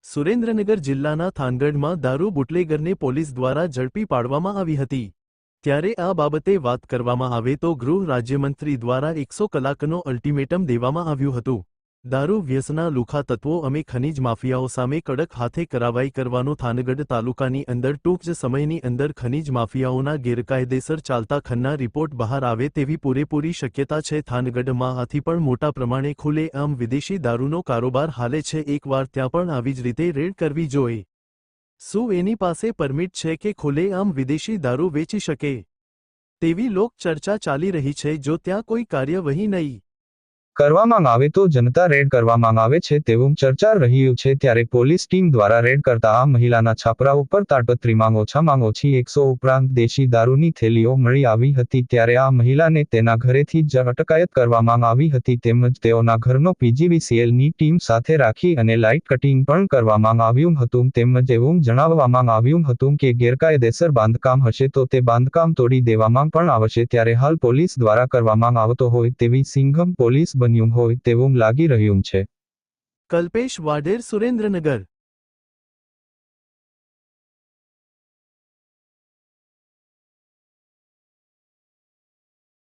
સુરેન્દ્રનગર જિલ્લાના થાનગઢમાં દારૂ બુટલેગરને પોલીસ દ્વારા ઝડપી પાડવામાં આવી હતી। ત્યારે આ બાબતે વાત કરવામાં આવે તો ગૃહ રાજ્યમંત્રી દ્વારા 100 કલાકનો અલ્ટિમેટમ દેવામાં આવ્યું હતું। દારૂ વ્યસના લુખા તત્વો અમે ખનીજ માફિયાઓ સામે કડક હાથે કાર્યવાહી કરવાનો થાનગઢ તાલુકાની અંદર ટૂંક જ સમયની અંદર ખનીજ માફિયાઓના ગેરકાયદેસર ચાલતા ખન્ના રિપોર્ટ બહાર આવે તેવી પૂરેપૂરી શક્યતા છે। થાનગઢમાં આથી પણ મોટા પ્રમાણે ખુલ્લેઆમ વિદેશી દારૂનો કારોબાર હાલે છે। એકવાર ત્યાં પણ આવી જ રીતે રેડ કરવી જોઈએ। શું એની પાસે પરમિટ છે કે ખુલ્લેઆમ વિદેશી દારૂ વેચી શકે તેવી લોક ચર્ચા ચાલી રહી છે। જો ત્યાં કોઈ કાર્યવાહી નહીં કરવામાં આવે તો જનતા રેડ કરવામાં આવે છે તેવું ચર્ચા રહ્યું છે। ત્યારે પોલીસ ટીમ દ્વારા રેડ કરતા આ મહિલાના છાપરા ઉપર તાડપત્રીમાં ઓછામાં ઓછી 100 ઉપરાંત દેશી દારૂની થેલીઓ મળી આવી હતી। ત્યારે આ મહિલાને તેના ઘરેથી જ અટકાયત કરવામાં આવી હતી તેમજ તેઓના ઘરનો પીજીવીસીએલની ટીમ સાથે રાખી અને લાઇટ કટિંગ પણ કરવામાં આવ્યું હતું। તેમજ એવું જણાવવામાં આવ્યું હતું કે ગેરકાયદેસર બાંધકામ હશે તો તે બાંધકામ તોડી દેવામાં પણ આવશે। ત્યારે હાલ પોલીસ દ્વારા કરવામાં આવતો હોય તેવી સિંઘમ પોલીસ બન્યું હોય તેવું લાગી રહ્યું છે। કલ્પેશ વાઢેર, સુરેન્દ્રનગર।